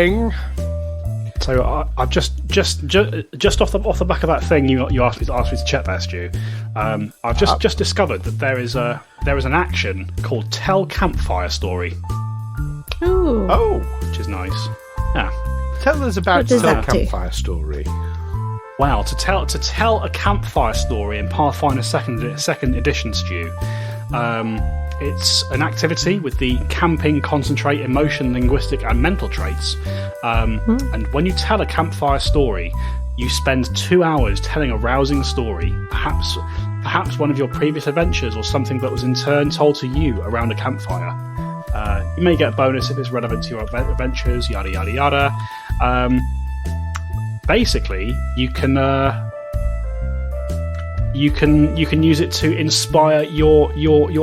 thing. So I've just off the back of that thing you asked me to check there, Stu. I've just discovered that there is an action called Tell Campfire Story. Ooh. Oh, which is nice. Yeah. Tell us about Tell Campfire Story. Wow, to tell a campfire story in Pathfinder second edition, Stu. It's an activity with the camping, concentrate, emotion, linguistic, and mental traits. And when you tell a campfire story, you spend 2 hours telling a rousing story, perhaps one of your previous adventures or something that was in turn told to you around a campfire. You may get a bonus if it's relevant to your adventures, yada yada yada. Basically, you can use it to inspire your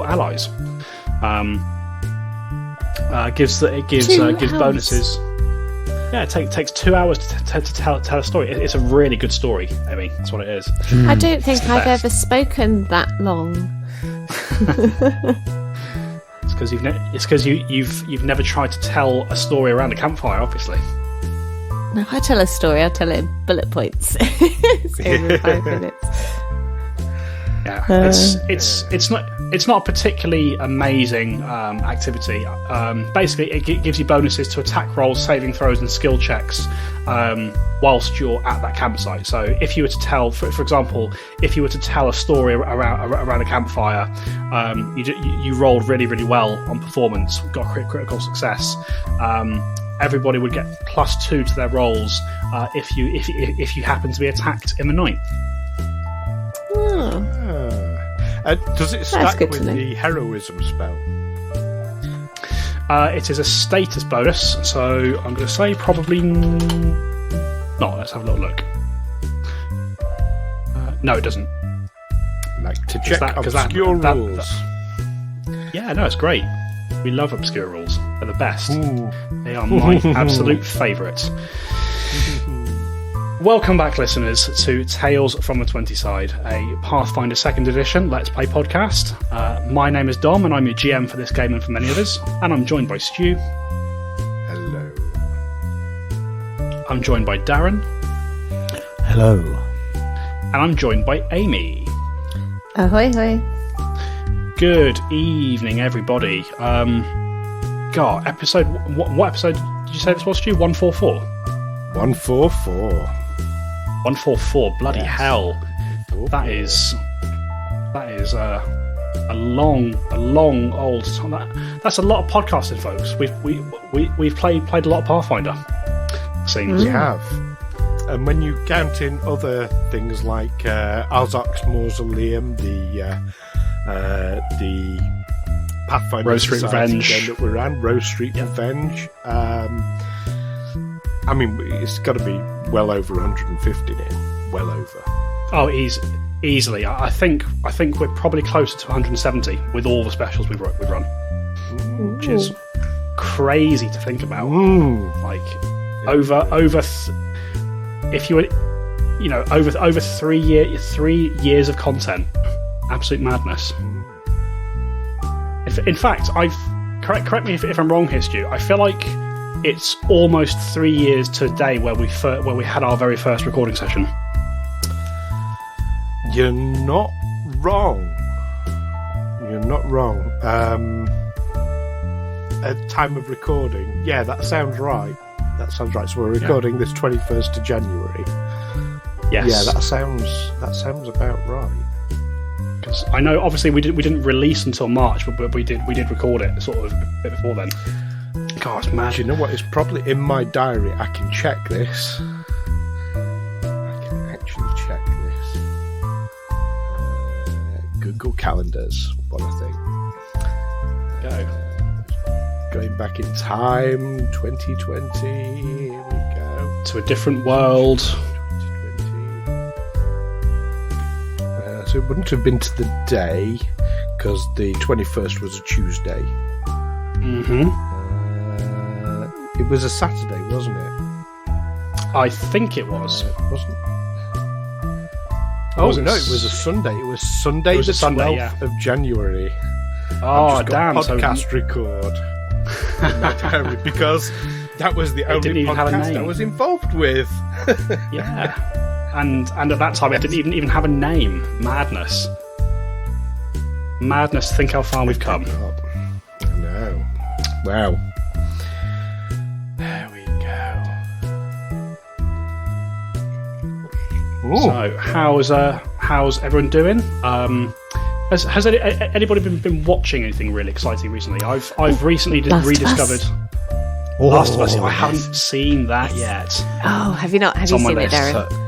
allies. Gives bonuses. Yeah, it takes 2 hours to tell a story. It's a really good story, Amy. That's what it is. I don't think I've ever spoken that long. It's because you've never tried to tell a story around a campfire, obviously. No, I tell a story. I tell it in bullet points. It's over 5 minutes. Yeah, it's not a particularly amazing activity. Basically, it gives you bonuses to attack rolls, saving throws, and skill checks whilst you're at that campsite. So, if you were to tell, for example, if you were to tell a story around a campfire, you rolled really, really well on performance, got critical success. Everybody would get +2 to their rolls if you happen to be attacked in the night. Does it stack with the heroism spell? It is a status bonus, so I'm going to say probably not. Let's have a little look. No, it doesn't. Like to check obscure rules. Yeah, no, it's great. We love obscure rules. They're the best. Ooh. They are my absolute favourite. Welcome back, listeners, to Tales from the 20 Side, a Pathfinder 2nd edition Let's Play podcast. My name is Dom, and I'm your GM for this game and for many others. And I'm joined by Stu. Hello. I'm joined by Darren. Hello. And I'm joined by Amy. Ahoy, hoy. Good evening, everybody. God, episode... What episode did you say this was, Stu? 144? 144. 144, bloody hell. 144. That is a long old time. That's a lot of podcasting, folks. We've played a lot of Pathfinder. Seems. We have. And when you count in other things like Alzak's Mausoleum, the Pathfinder Rose Street Revenge that we ran, Rose Street Revenge. I mean, it's got to be well over 150 now. Well over. Oh, easily. I think we're probably closer to 170 with all the specials we've run, which is crazy to think about. Like over if you were, over 3 years of content, absolute madness. In fact, correct me if I'm wrong here, Stu. I feel like it's almost 3 years today where we had our very first recording session. You're not wrong. At time of recording, yeah, that sounds right. So we're recording this 21st of January. Yes. Yeah, that sounds about right. Because I know, obviously, we didn't release until March, but we did record it sort of a bit before then. God, it's mad. Do you know what? It's probably in my diary. I can check this. I can actually check this. Google Calendars. What I think. Go. Going back in time, 2020. Here we go. To a different world. 2020. So it wouldn't have been to the day, because the 21st was a Tuesday. Mm-hmm. It was a Saturday, wasn't it? I think it was. Wasn't. Oh no, it was a Sunday. It was Sunday, the 12th of January. Oh damn! Podcast record in my diary because That was the only didn't even have a podcast I name. was involved with. Yeah. And at that time, it didn't even have a name. Madness. Madness, think how far we've come. I know. Wow. There we go. Ooh. So, how's everyone doing? Has anybody been watching anything really exciting recently? I've recently Last of rediscovered Us. Last of Us. I yes. haven't seen that yet. Oh, have you not? Have It's you on my seen it, list. Darren?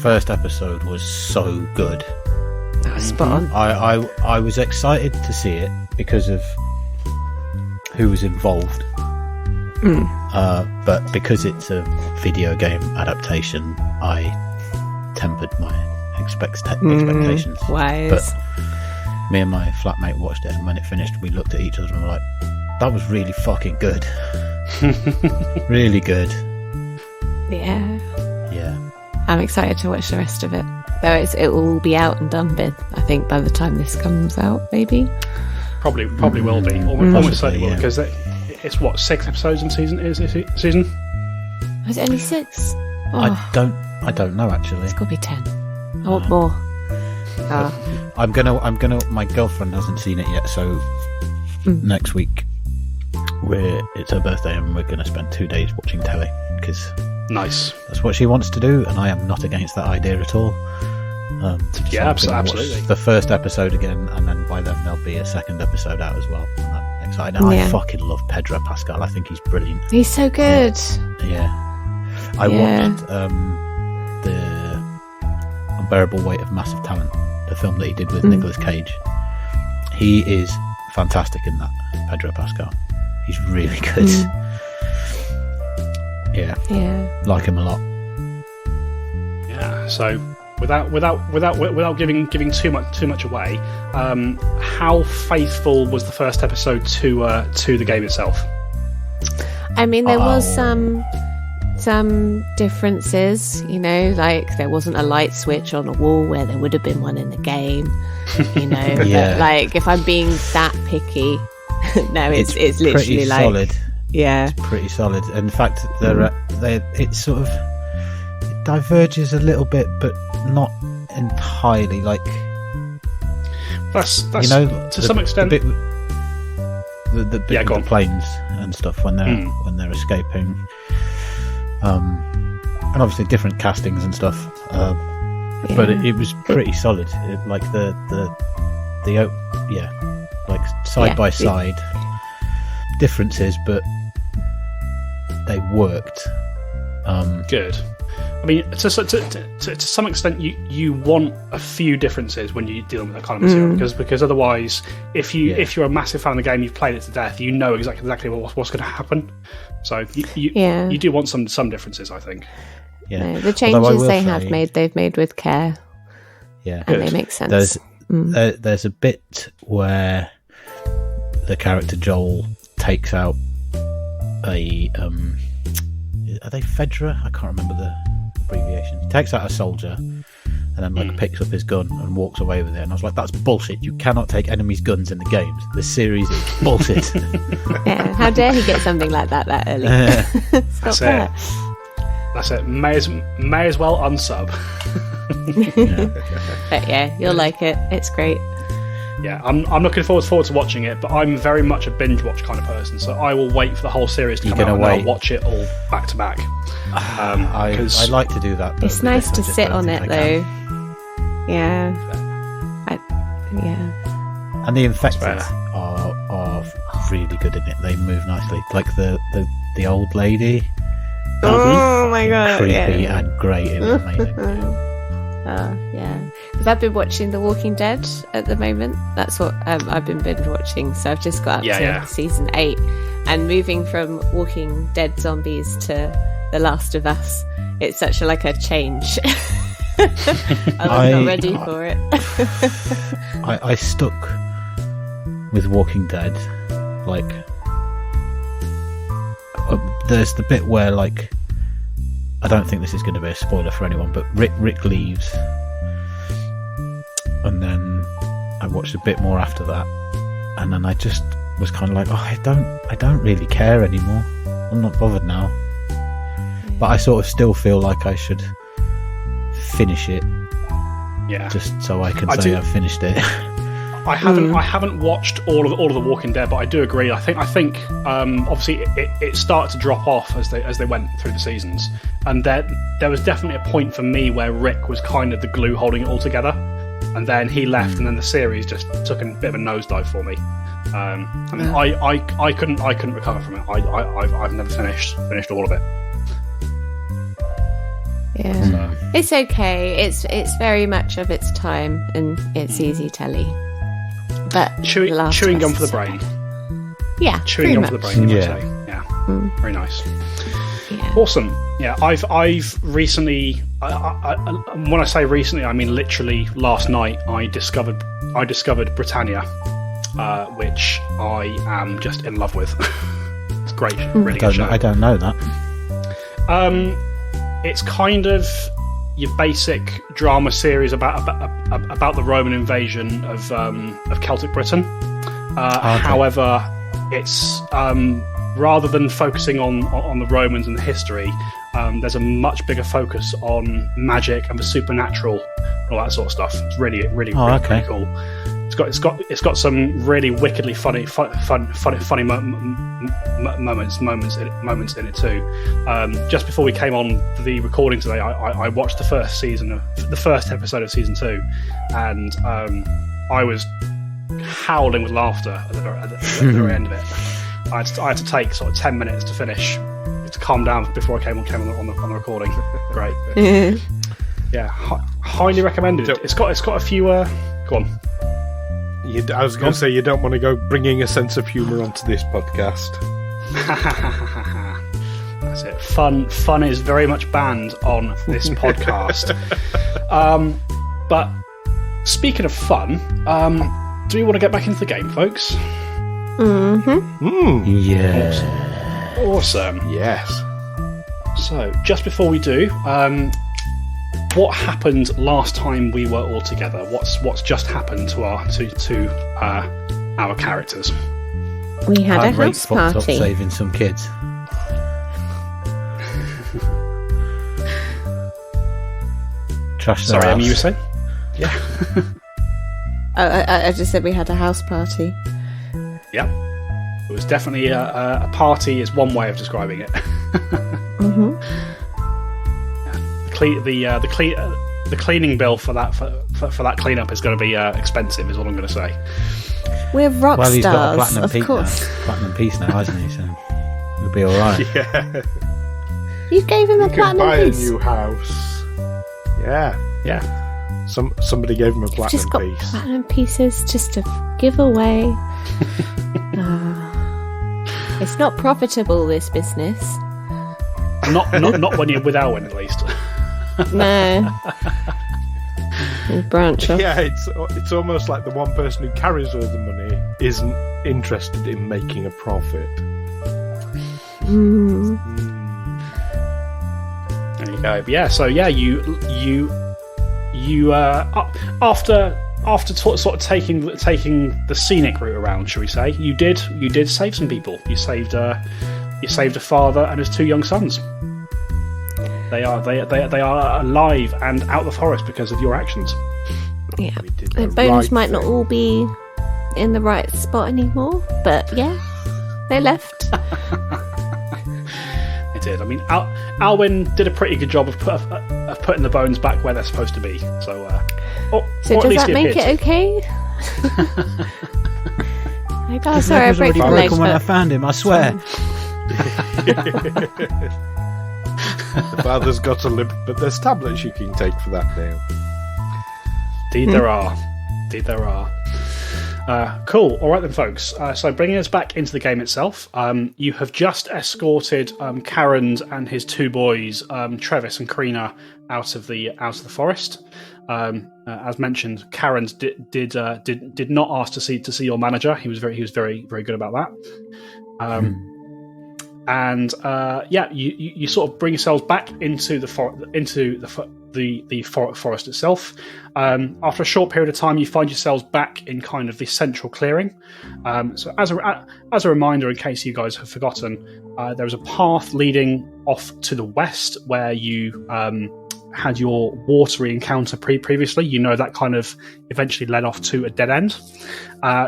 First episode was so good. Oh, spot on. I was excited to see it because of who was involved. But because it's a video game adaptation, I tempered my expectations. Wise. But me and my flatmate watched it, and when it finished, we looked at each other and were like, "That was really fucking good, really good." Yeah. Yeah. I'm excited to watch the rest of it. Though it will be out and done with, I think, by the time this comes out, maybe. Probably will be. Almost certainly will, yeah. because it's what, 6 episodes in season? Season? Was it only 6? Oh, I don't know actually. it's got to be 10. I want more. Oh. I'm gonna. My girlfriend hasn't seen it yet, so next week it's her birthday, and we're gonna spend 2 days watching telly because Nice. that's what she wants to do, and I am not against that idea at all. So Yeah, I'm gonna absolutely. watch the first episode again, and then by then there'll be a second episode out as well. And I'm excited. And Yeah. I fucking love Pedro Pascal. I think he's brilliant. He's so good. Yeah. I Yeah. watched the Unbearable Weight of Massive Talent, the film that he did with Nicolas Cage. He is fantastic in that, Pedro Pascal. He's really good. Yeah, Yeah. like him a lot. Yeah. So without giving too much away, how faithful was the first episode to the game itself? I mean, there was Oh. some differences, you know, like there wasn't a light switch on a wall where there would have been one in the game, you know. Yeah. But like, if I'm being that picky, no, it's literally pretty like, solid. yeah, Pretty solid. In fact, it sort of it diverges a little bit, but not entirely. Like, That's you know, to some extent. the bit Yeah, with go the on. planes and stuff when they're escaping. And obviously different castings and stuff. But it was pretty solid. Like like side Yeah. by side differences, but they worked. Good. I mean, to some extent, you want a few differences when you're dealing with that kind of material, because otherwise, if you're a massive fan of the game, you've played it to death, you know exactly what's going to happen. So you do want some differences, I think. Yeah. No, the Although I changes will they've made with care, Yeah. and they make sense. There's a bit where the character Joel takes out a are they Fedra? I can't remember the abbreviation. He takes out a soldier and then picks up his gun and walks away with it. And I was like, that's bullshit. You cannot take enemies' guns in the games. This series is bullshit. Yeah, how dare he get something like that early? It's not That's fair. it. That's it. May as well unsub. But yeah, you'll like it. It's great. Yeah, I'm looking forward to watching it, but I'm very much a binge watch kind of person, so I will wait for the whole series to You're come out and gonna I'll wait. watch it all back to back. I like to do that. But It's nice I to just sit don't on think it I though. can. Yeah. Yeah. And the infected fair. are really good in it. They move nicely. Like the old lady. Oh my god. Creepy Yeah. and great. It was amazing. Yeah. Because I've been watching The Walking Dead at the moment. That's what I've been binge watching. So I've just got up to season 8, and moving from Walking Dead zombies to The Last of Us. It's such a change. I'm not ready for it. I stuck with Walking Dead. Like, there's the bit where, like, I don't think this is going to be a spoiler for anyone, but Rick leaves, and then I watched a bit more after that, and then I just was kind of like, oh, I don't really care anymore. I'm not bothered now. But I sort of still feel like I should finish it. Yeah. Just so I can say I've finished it. I haven't watched all of The Walking Dead, but I do agree. I think obviously it started to drop off as they went through the seasons, and there was definitely a point for me where Rick was kind of the glue holding it all together, and then he left, and then the series just took a bit of a nosedive for me. I couldn't recover from it. I've never finished all of it. Yeah, so. It's okay. It's very much of its time, and it's easy telly. But chewing gum for the brain. Yeah, chewing gum for the brain. Yeah, very nice. Yeah. Awesome. Yeah, I've recently. When I say recently, I mean literally last night. I discovered Britannia, which I am just in love with. It's great, really good show. I don't know that. It's kind of your basic drama series about the Roman invasion of Celtic Britain. Okay. However, it's rather than focusing on the Romans and the history, there's a much bigger focus on magic and the supernatural, all that sort of stuff. It's really pretty cool. It's got some really wickedly funny moments in it too. Just before we came on the recording today, I watched the first episode of season 2, and I was howling with laughter at the very end of it. I had to take sort of 10 minutes to finish, to calm down before I came on the recording. Great. Yeah, highly recommended. It's got a few. Go on. I was going to say, you don't want to go bringing a sense of humour onto this podcast. That's it. Fun is very much banned on this podcast. But speaking of fun, do we want to get back into the game, folks? Yeah. Awesome. Yes. So, just before we do, what happened last time we were all together? What's just happened to our characters? We had a house party. party. Saving some kids. Trash their Sorry, house. Amy, you were saying? Yeah. I just said we had a house party. Yep. It was definitely a party is one way of describing it. The cleaning bill for that cleanup is going to be expensive, is what I'm going to say. We're rock well, he's got a stars, platinum of peak course. now. Platinum piece now, hasn't he? So he'll be all right. Yeah. You gave him a You can platinum buy piece. a new house. Yeah. Somebody gave him a platinum Just got piece. platinum pieces just to give away. It's not profitable, this business. Not when you're with Elwyn, at least. No. Branch off. Yeah, it's almost like the one person who carries all the money isn't interested in making a profit. There you go. But yeah, so yeah, you after sort of taking the scenic route around, shall we say, you did save some people. You saved a father and his 2 young sons. They are alive and out of the forest because of your actions. Yeah, their bones might not all be in the right spot anymore, but yeah, they left. They did. I mean, Alwyn did a pretty good job of putting the bones back where they're supposed to be. So, so does that make it okay? Sorry, I broke your leg. When I found him, I swear. The father's got a limp, but there's tablets you can take for that now. Indeed there are. Cool. All right then, folks. So bringing us back into the game itself, you have just escorted Karen and his 2 boys, Travis and Karina, out of the forest. As mentioned, Karen did not ask to see your manager. He was very good about that. And you sort of bring yourselves back into the forest itself. After a short period of time, you find yourselves back in kind of the central clearing. So as a reminder, in case you guys have forgotten, there was a path leading off to the west where you had your watery encounter previously. You know that kind of eventually led off to a dead end.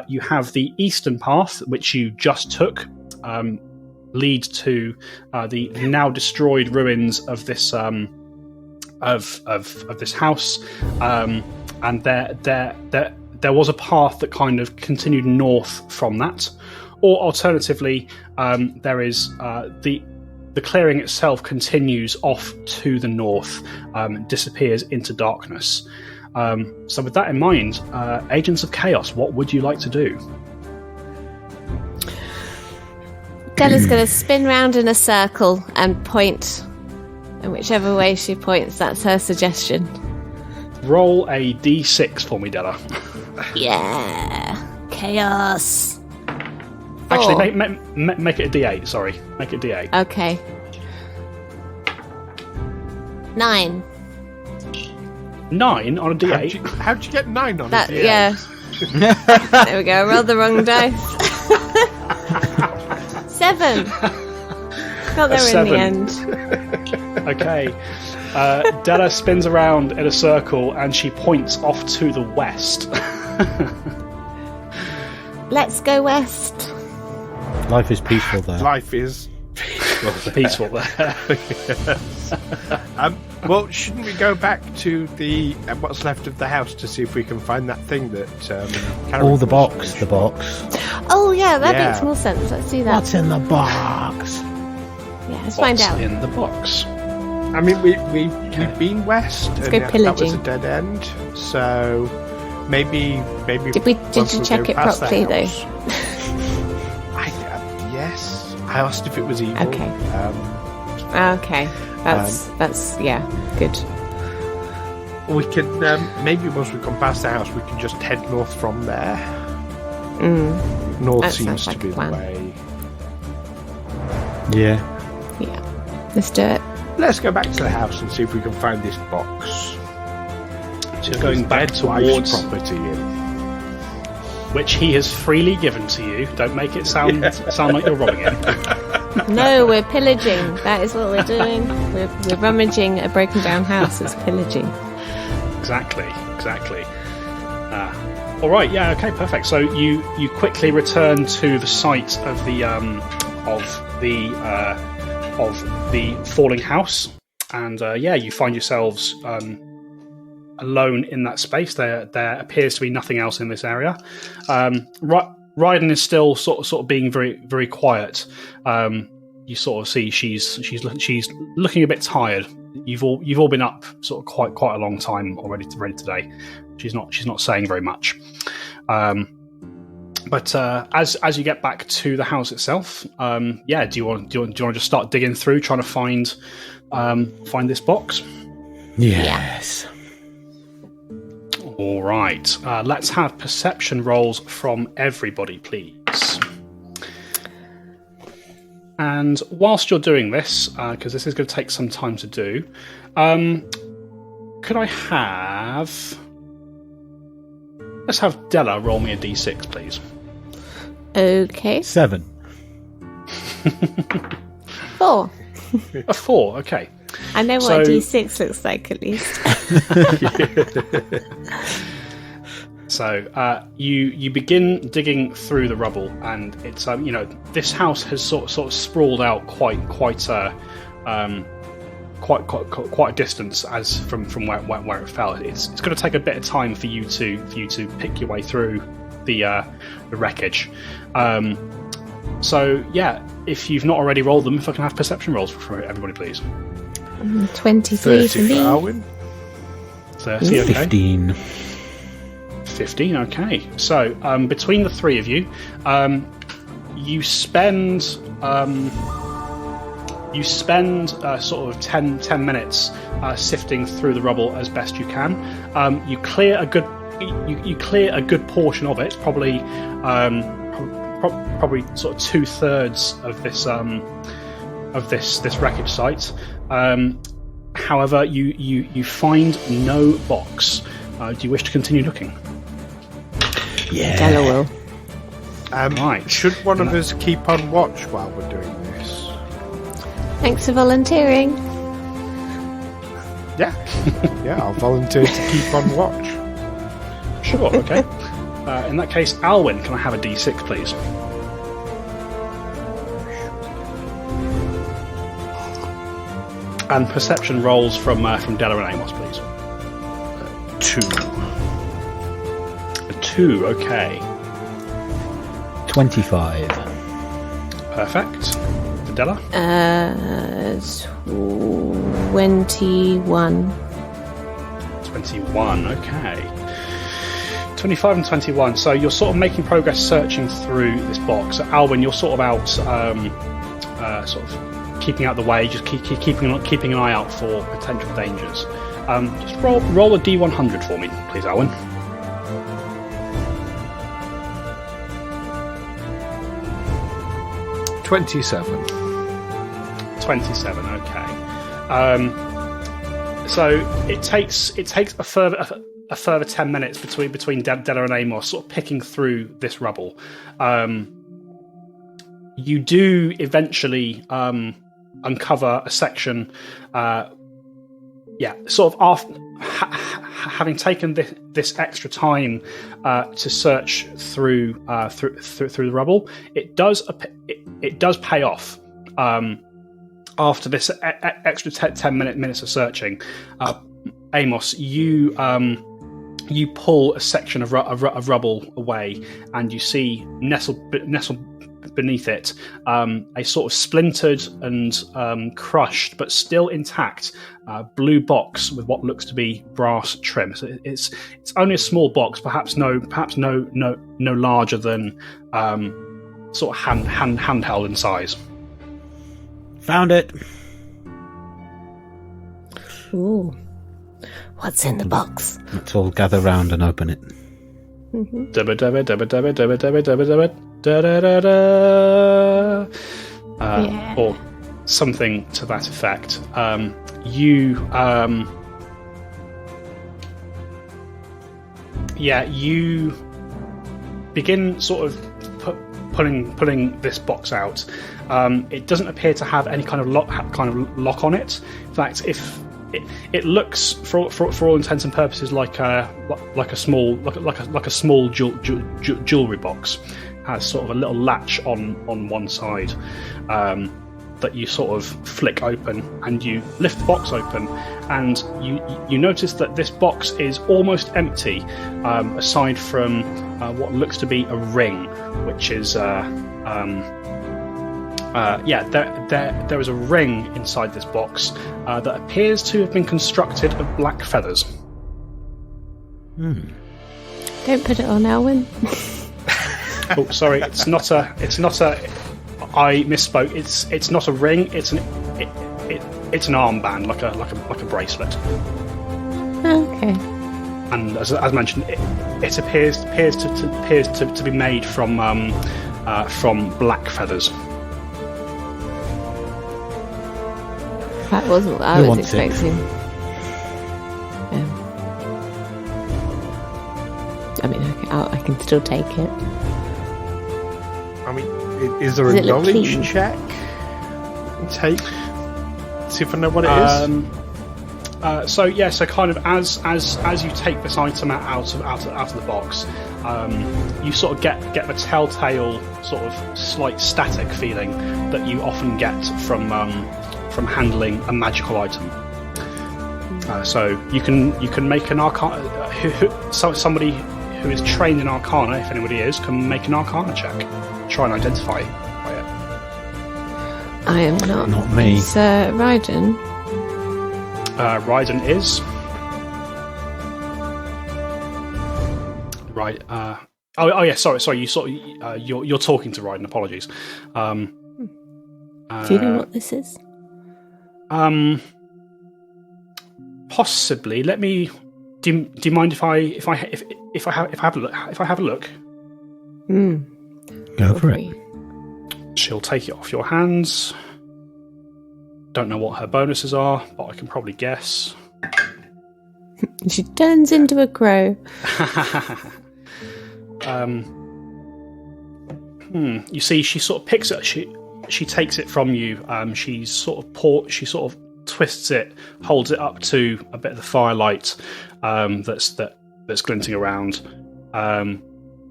You have the eastern path, which you just took, lead to the now destroyed ruins of this of this house, and there was a path that kind of continued north from that, or alternatively, there is the clearing itself continues off to the north, disappears into darkness. So with that in mind, Agents of Chaos, what would you like to do? Della's going to spin round in a circle and point. And whichever way she points, that's her suggestion. Roll a d6 for me, Della. Yeah. Chaos. Actually, make it a d8, sorry. Make it a d8. Okay. 9. 9 on a d8? How'd you get 9 on a d8? Yeah. There we go, I rolled the wrong dice. 7. Got there in the end. Okay. Della spins around in a circle and she points off to the west. Let's go west. Life is peaceful there. Life is peaceful there. Well, shouldn't we go back to the what's left of the house to see if we can find that thing that the box. Oh yeah, that makes more sense. Let's do that. What's in the box? Yeah, let's find out. What's in the box? I mean, we've been west, let's and go that pillaging. was a dead end. So maybe. Did you check it properly though? Yes, I asked if it was evil. Okay. Okay. That's good. We can maybe once we come past the house, we can just head north from there. North That seems sounds like to be a plan. the way. Yeah. Yeah. Let's do it. Let's go back to the house and see if we can find this box. So you're going back towards property which he has freely given to you. Don't make it sound like you're robbing him. No, we're pillaging. That is what we're doing. We're rummaging a broken down house. It's pillaging. Exactly. All right. Yeah. Okay. Perfect. So you quickly return to the site of the falling house, and you find yourselves alone in that space. There appears to be nothing else in this area. Ryden is still sort of being very, very quiet. You sort of see she's looking a bit tired. You've all been up sort of quite a long time already today. She's not saying very much. But as you get back to the house itself, do you want to just start digging through, trying to find this box? Yes. All right. Let's have perception rolls from everybody, please. And whilst you're doing this, because this is going to take some time to do, could I have... Let's have Della roll me a d6, please. Okay. 7. 4. A 4, okay. I know what a D6 looks like, at least. So you begin digging through the rubble, and it's this house has sort of sprawled out quite a distance as from where it fell. It's going to take a bit of time for you to pick your way through the wreckage. If you've not already rolled them, if I can have perception rolls for everybody, please. 23 30 for me. Arwen. 30, okay. 15. 15, okay. So between the three of you, you spend sort of 10 minutes sifting through the rubble as best you can. You clear a good portion of it, probably sort of 2/3 of this wreckage site. However, you find no box. Do you wish to continue looking? Yeah. Della will. Right. Should one of us keep on watch while we're doing this? Thanks for volunteering. Yeah. Yeah, I'll volunteer to keep on watch. Sure, okay. In that case, Alwyn, can I have a D6, please? And perception rolls from Della and Amos, please. 2. A 2, okay. 25. Perfect. Della? 21. 21, okay. 25 and 21, so you're sort of making progress searching through this box. So Alwyn, you're sort of out, sort of keeping out the way, just keeping an eye out for potential dangers. Just roll a D100 for me, please, Alwyn. 27. 27, okay. So it takes a further 10 minutes between Della and Amos sort of picking through this rubble. You do eventually uncover a section, sort of after having taken this extra time to search through the rubble. It does pay off. After this extra 10 minutes of searching, Amos, you pull a section of rubble away, and you see nestled beneath it a sort of splintered and crushed but still intact blue box with what looks to be brass trim. So it's only a small box, perhaps no larger than sort of handheld in size. Found it. Ooh. What's in the box? Let's all gather round and open it. Or something to that effect. You begin sort of pulling this box out. It doesn't appear to have any kind of lock on it. In fact, if it looks for all intents and purposes like a small jewelry box. Has sort of a little latch on one side that you sort of flick open, and you lift the box open, and you notice that this box is almost empty, aside from what looks to be a ring, which is there is a ring inside this box that appears to have been constructed of black feathers. Don't put it on, Alwyn. Oh, sorry, it's not a. I misspoke. It's not a ring. It's an armband, like a bracelet. Okay. And as mentioned, it appears to be made from black feathers. That wasn't what I was expecting. I mean, I can still take it. I mean, is there a knowledge check? See if I know what it is. So kind of as you take this item out of the box, you sort of get the telltale sort of slight static feeling that you often get from handling a magical item. So you can make an arcana. Somebody who is trained in arcana, if anybody is, can make an arcana check. Try and identify it. I am not. Not me. It's Ryden. Ryden is right. Oh yeah. Sorry. You're talking to Ryden. Apologies. Do you know what this is? Possibly. Let me. Do you mind if I have a look? Go for it. She'll take it off your hands. Don't know what her bonuses are, but I can probably guess. She turns into a crow. You see, she sort of picks it. She takes it from you. She sort of twists it, holds it up to a bit of the firelight that's glinting around.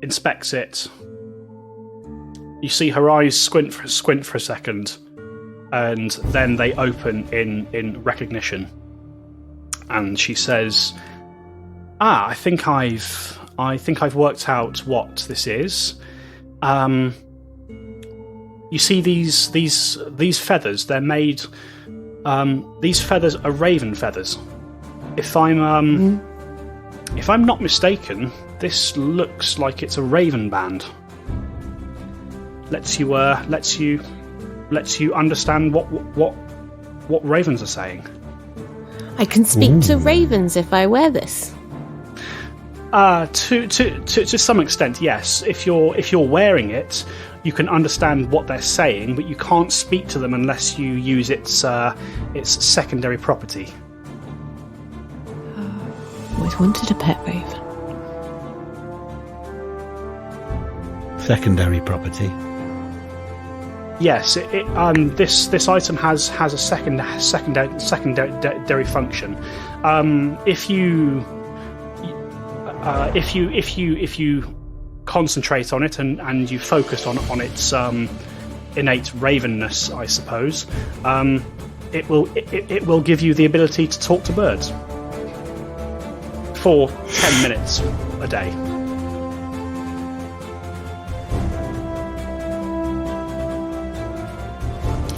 Inspects it. You see her eyes squint for a second, and then they open in recognition. And she says, I think I've worked out what this is. You see these feathers? They're made. These feathers are raven feathers. If I'm not mistaken, this looks like it's a raven band. Lets you understand what ravens are saying. I can speak to ravens if I wear this. To some extent, yes. If you're wearing it, you can understand what they're saying, but you can't speak to them unless you use its secondary property. Always wanted a pet raven. Secondary property. Yes, this item has a secondary function. If you concentrate on it and you focus on its innate ravenness, I suppose, it will give you the ability to talk to birds for 10 minutes a day.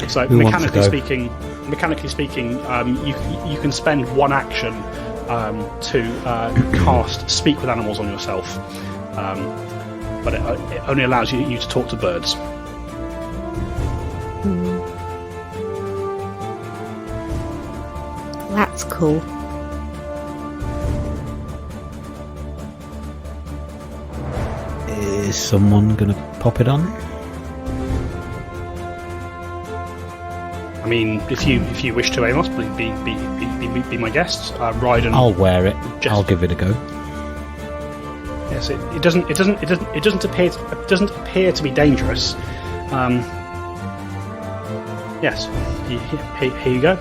So mechanically speaking, you can spend one action to cast Speak with Animals on yourself, but it only allows you to talk to birds. That's cool. Is someone going to pop it on? I mean, if you wish to, Amos, please be my guest. Ride and I'll wear it. I'll give it a go. Yes, it doesn't appear to be dangerous. Yes, here you go.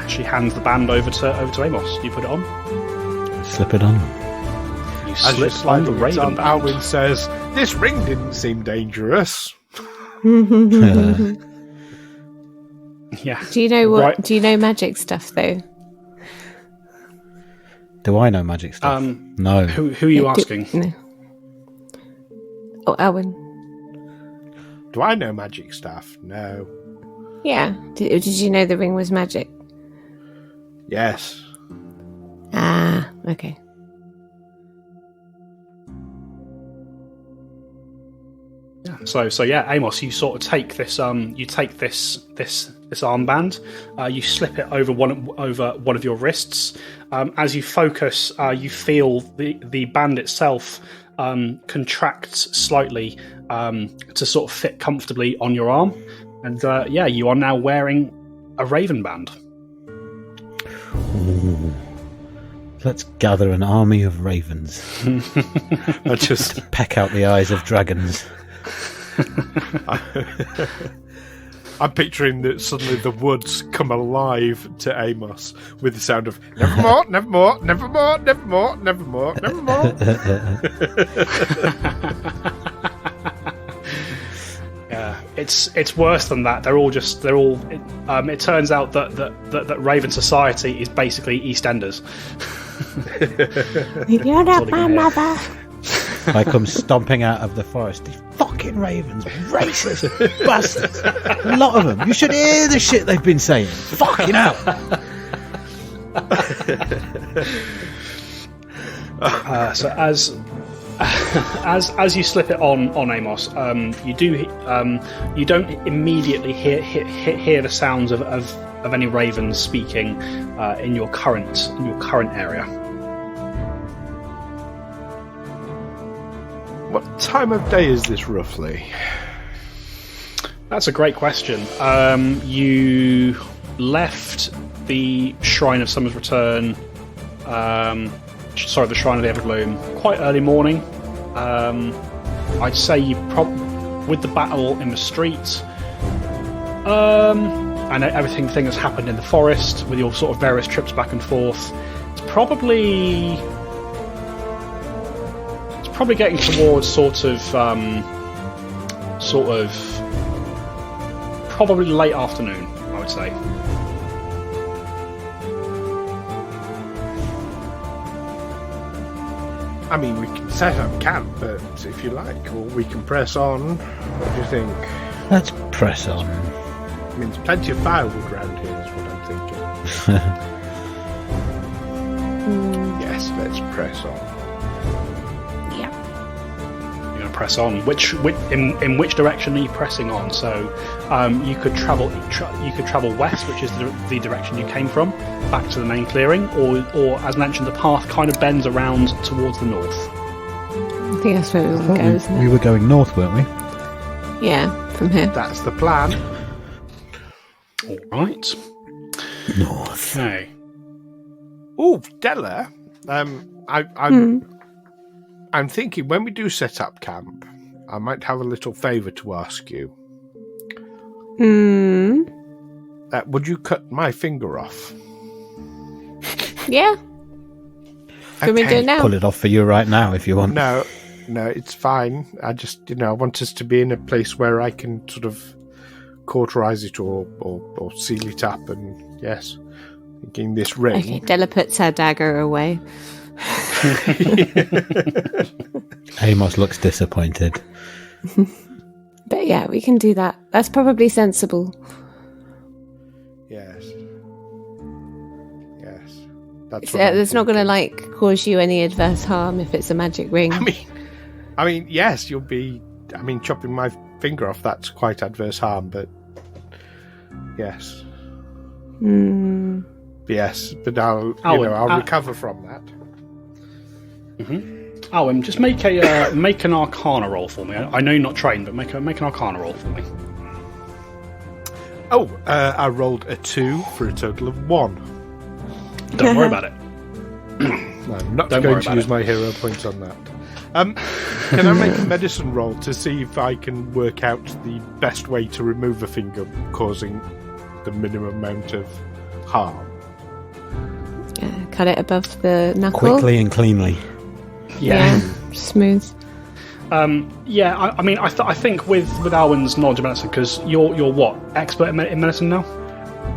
She hands the band over to Amos. You put it on. Slip it on. You slip on the raven band. Alwyn says, "This ring didn't seem dangerous." Yeah. Do you know what? Right. Do you know magic stuff though? Do I know magic stuff? No. Who are you asking? No. Oh, Alwyn. Do I know magic stuff? No. Yeah. Did you know the ring was magic? Yes. Ah, okay. Yeah. So yeah, Amos, you sort of take this this armband, you slip it over one of your wrists. As you focus, you feel the band itself contracts slightly to sort of fit comfortably on your arm, and you are now wearing a raven band. Ooh. Let's gather an army of ravens. I just peck out the eyes of dragons. I'm picturing that suddenly the woods come alive to Amos with the sound of nevermore, nevermore, nevermore, nevermore, nevermore, nevermore. Yeah, it's worse than that. It turns out that Raven Society is basically EastEnders. You're not my mother. I come stomping out of the forest. These fucking ravens, racist bastards. A lot of them. You should hear the shit they've been saying. Fucking hell. So as you slip it on Amos, you don't immediately hear the sounds of any ravens speaking in your current area. What time of day is this roughly? That's a great question. You left the Shrine of Summer's Return, the Shrine of the Evergloom, quite early morning. I'd say you with the battle in the streets, and everything that's happened in the forest, with your sort of various trips back and forth, it's probably getting towards sort of probably late afternoon, I would say. I mean, we can set up camp, but if you like, or we can press on. What do you think? Let's press on. I mean, there's plenty of firewood around here, is what I'm thinking. Yes, let's press on. Yeah. You're going to press on. In which direction are you pressing on? So you could travel west, which is the direction you came from, back to the main clearing, or as mentioned, the path kind of bends around towards the north. I think that's where we want to go, isn't it? We were going north, weren't we? Yeah, from here. That's the plan. All right. North. Okay. Oh, Della, I'm thinking when we do set up camp, I might have a little favour to ask you. Would you cut my finger off? Yeah. Can we do it now? Pull it off for you right now if you want. No, it's fine. I just, I want us to be in a place where I can sort of cauterize it or seal it up. And yes, thinking this ring. Okay, Della puts her dagger away. Amos looks disappointed. But yeah, we can do that. That's probably sensible. Yes. That's It's not going to cause you any adverse harm if it's a magic ring. I mean, yes, you'll be. I mean, chopping my finger off, that's quite adverse harm, but yes. Yes, but I'll recover from that. Mm-hmm. Just make an Arcana roll for me. I know you're not trained, but make an Arcana roll for me. I rolled a 2 for a total of 1. Don't worry about it. I'm not going to use my hero points on that. Can I make a medicine roll to see if I can work out the best way to remove a finger causing the minimum amount of harm? Cut it above the knuckle. Quickly and cleanly. Yeah. Smooth. I mean, I think with Alwyn's knowledge of medicine, because you're what, expert in medicine now?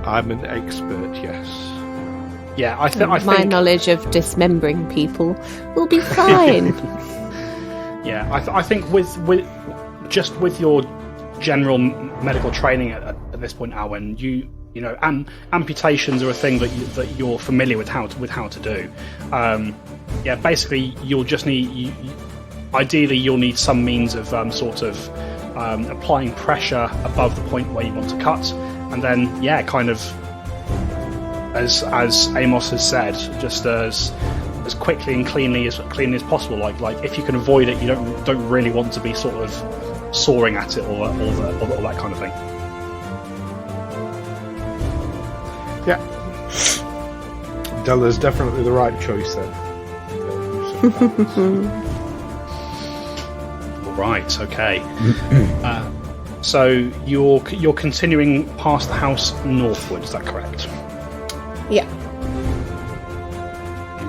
I'm an expert, yes. Yeah, I think my knowledge of dismembering people will be fine. Yeah, I think with your general medical training at this point, Alwyn, amputations are a thing that you're familiar with how to do. Basically, you'll just need. Ideally, you'll need some means of applying pressure above the point where you want to cut, and then kind of as Amos has said, just as quickly and cleanly as possible. Like if you can avoid it, you don't really want to be sort of sawing at it or that kind of thing. Yeah, Della's definitely the right choice then. Right. Okay. So you're continuing past the house northward. Is that correct? Yeah.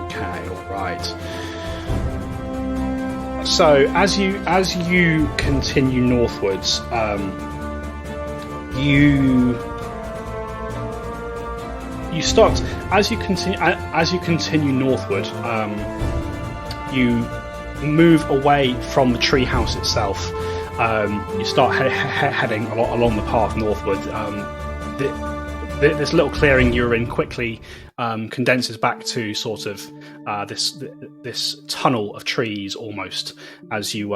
Okay. All right. So as you continue northwards, you start as you continue northward. You move away from the tree house itself. You start heading along the path northward. This little clearing you're in quickly condenses back to sort of this tunnel of trees almost. As you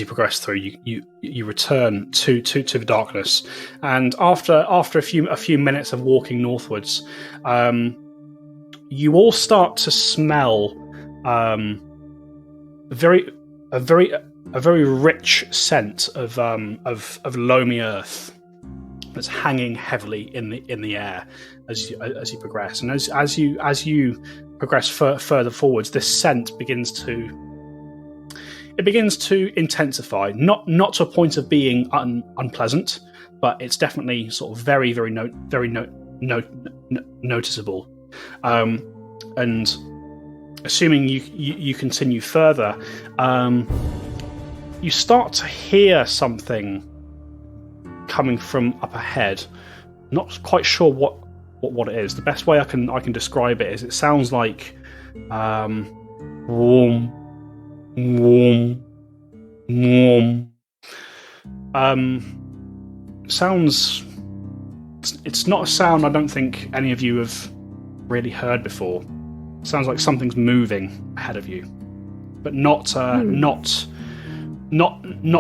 progress through, you return to the darkness, and after a few minutes of walking northwards, you all start to smell a very a very rich scent of loamy earth that's hanging heavily in the air as you progress, and as you progress further forwards, this scent begins to intensify, not to a point of being unpleasant, but it's definitely sort of very noticeable. And assuming you continue further, you start to hear something coming from up ahead. Not quite sure what it is. The best way I can describe it is it sounds like warm. Sounds. It's not a sound I don't think any of you have really heard before. Sounds like something's moving ahead of you, but not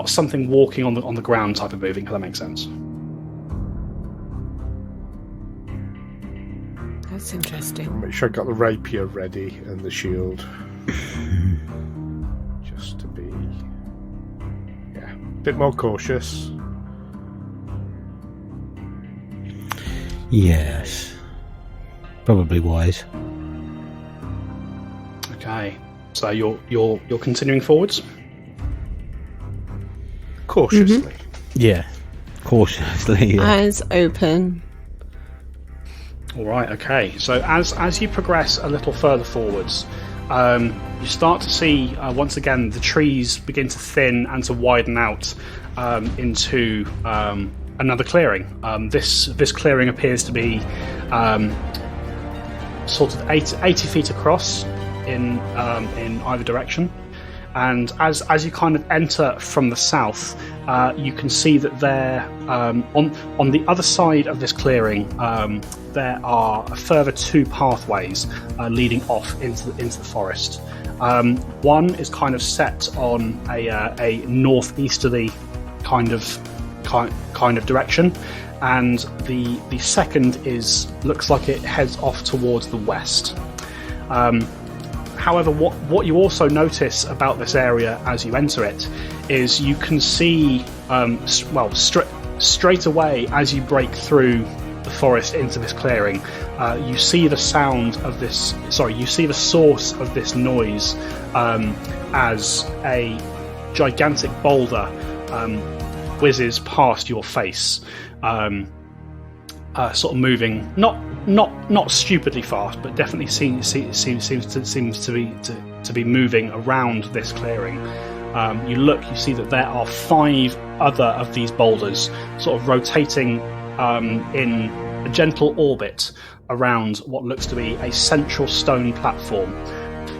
something walking on the ground type of moving. If that makes sense. That's interesting. Make sure I got the rapier ready and the shield, just to be a bit more cautious. Yes, probably wise. Okay, so you're continuing forwards. Cautiously. Mm-hmm. Yeah, cautiously. Yeah. Eyes open. All right. Okay. So as you progress a little further forwards, you start to see once again the trees begin to thin and to widen out into another clearing. This clearing appears to be sort of 80 feet across in either direction. And as you kind of enter from the south, you can see that there, on the other side of this clearing, there are a further 2 pathways leading off into the forest. One is kind of set on a northeasterly kind of direction, and the second looks like it heads off towards the west. However, what you also notice about this area as you enter it is you can see, straight away as you break through the forest into this clearing, you see the sound of this. Sorry, you see the source of this noise as a gigantic boulder whizzes past your face, sort of moving not stupidly fast, but definitely seems to be moving around this clearing. You see that there are 5 other of these boulders sort of rotating in a gentle orbit around what looks to be a central stone platform.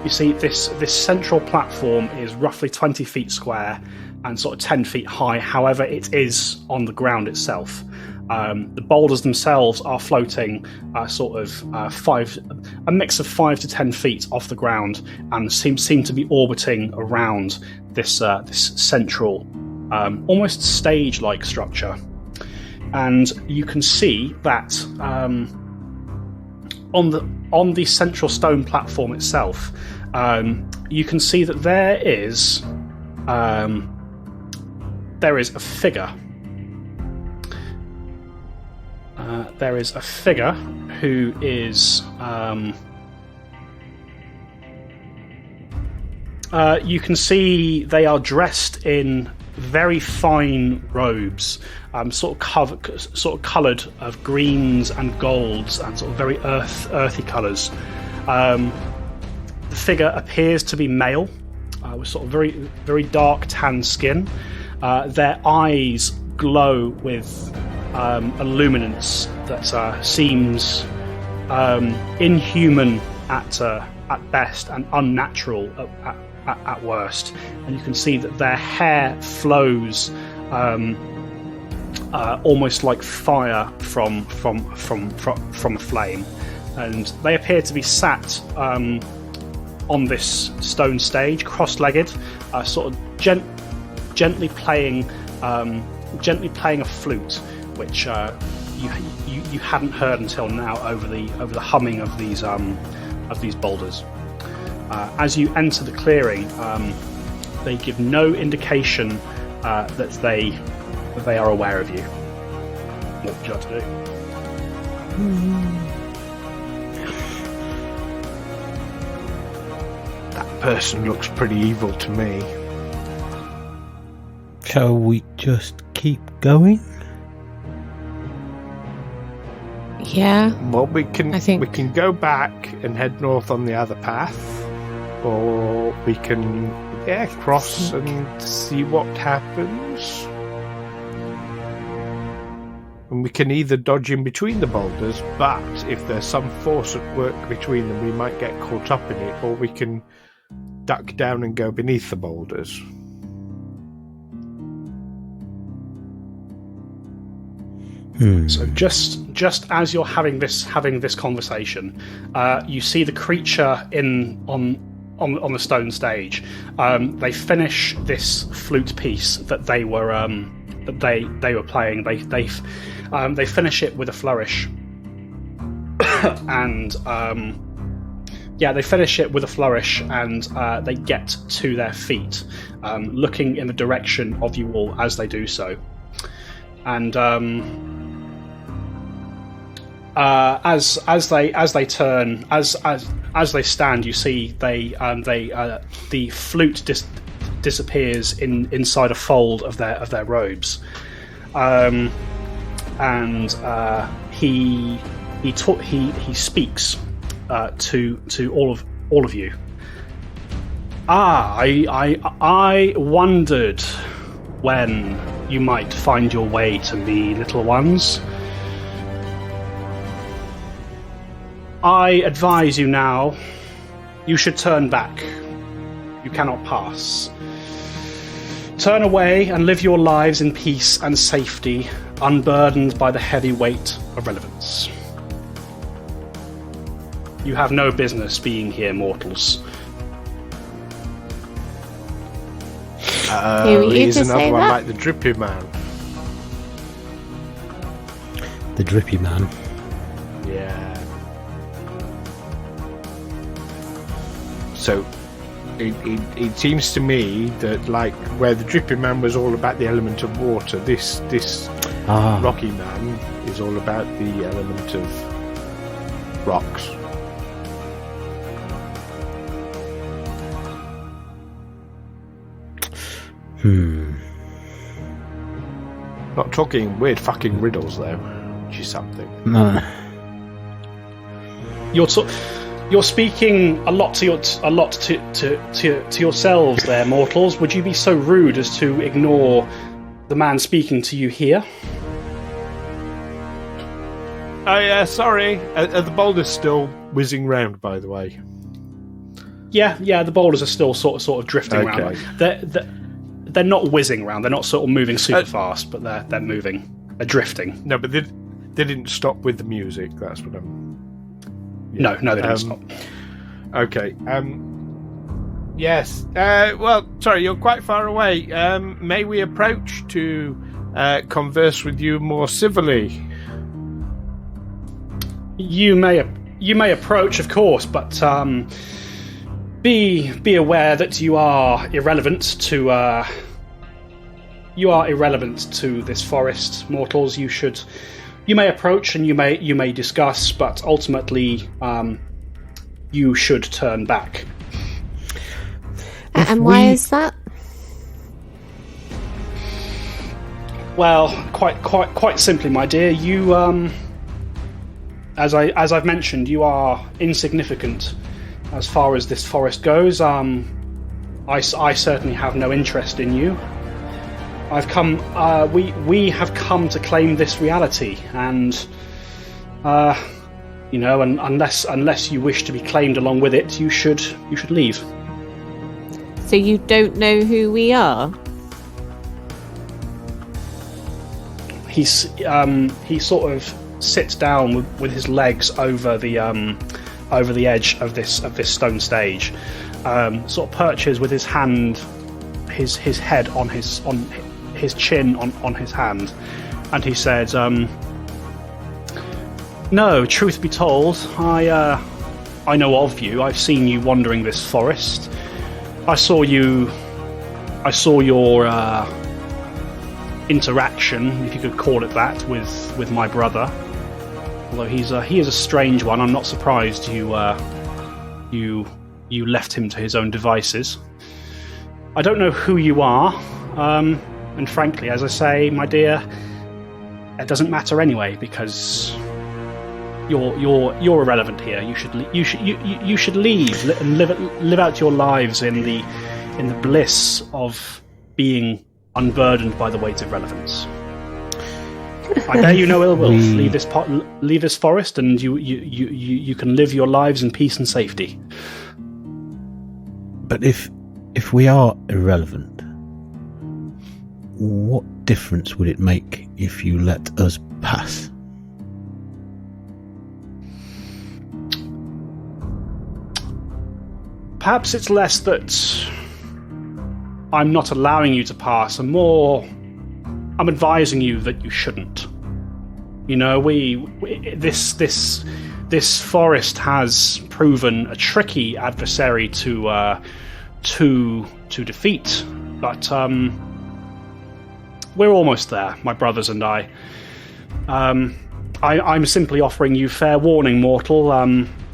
You see this central platform is roughly 20 feet square and sort of 10 feet high. However, it is on the ground itself. The boulders themselves are floating a mix of 5 to 10 feet off the ground, and seem to be orbiting around this central, almost stage-like structure. And you can see that on the central stone platform itself, you can see that there is a figure. There is a figure who is. You can see they are dressed in very fine robes, sort of coloured of greens and golds and sort of very earthy colours. The figure appears to be male, with sort of very very dark tan skin. Their eyes glow with a luminance that seems inhuman at best and unnatural at worst. And you can see that their hair flows almost like fire from a flame, and they appear to be sat on this stone stage, cross-legged, sort of gently playing a flute, which you hadn't heard until now over the humming of these boulders. As you enter the clearing, they give no indication that they are aware of you. What would you like to do? That person looks pretty evil to me. Shall we just keep going? Yeah. Well, we can I think- go back and head north on the other path, or we can cross and see what happens. And we can either dodge in between the boulders, but if there's some force at work between them, we might get caught up in it, or we can duck down and go beneath the boulders. So just as you're having this conversation, you see the creature on the stone stage. They finish this flute piece that they were playing. They finish it with a flourish, and they finish it with a flourish, and they get to their feet, looking in the direction of you all as they do so, and. As they turn, as they stand, you see the flute disappears inside a fold of their robes, and he speaks to all of you. I wondered when you might find your way to me, little ones. I advise you now, you should turn back. You cannot pass. Turn away and live your lives in peace and safety, unburdened by the heavy weight of relevance. You have no business being here, mortals. Here's another one like the Drippy Man. The Drippy Man. Yeah. So, it seems to me that, like, where the Drippy Man was all about the element of water, this Rocky Man is all about the element of rocks. Not talking weird fucking riddles, though, which is something. No. You're speaking a lot to yourselves there, mortals. Would you be so rude as to ignore the man speaking to you here? Oh yeah, sorry. Are the boulders still whizzing round, by the way? Yeah. The boulders are still sort of drifting around. They're not whizzing around. They're not sort of moving super fast, but they're moving. They're drifting. No, but they didn't stop with the music. That's what I'm. Yeah. No, they didn't stop. Okay. Yes. Well, sorry, you're quite far away. May we approach to converse with you more civilly? You may approach, of course, but be aware that you are irrelevant to this forest, mortals. You may approach and you may discuss, but ultimately, you should turn back. And why is that? Well, quite simply, my dear, you as I've mentioned, you are insignificant as far as this forest goes. I certainly have no interest in you. I've come. We have come to claim this reality, and and unless you wish to be claimed along with it, you should leave. So you don't know who we are? He sort of sits down with his legs over the edge of this stone stage, sort of perches with his hand, his head on his chin on his hand, and he said, "No, truth be told, I know of you. I've seen you wandering this forest. I saw you I saw your interaction, if you could call it that, with my brother. Although he is a strange one, I'm not surprised you left him to his own devices. I don't know who you are, and frankly, as I say, my dear, it doesn't matter anyway, because you're irrelevant here. You should leave and live out your lives in the bliss of being unburdened by the weight of relevance. I bear you no ill will. Leave this forest, and you can live your lives in peace and safety. But if we are irrelevant, what difference would it make if you let us pass? Perhaps it's less that I'm not allowing you to pass, and more I'm advising you that you shouldn't. You know, this forest has proven a tricky adversary to defeat, but we're almost there, my brothers and I. I'm simply offering you fair warning, mortal.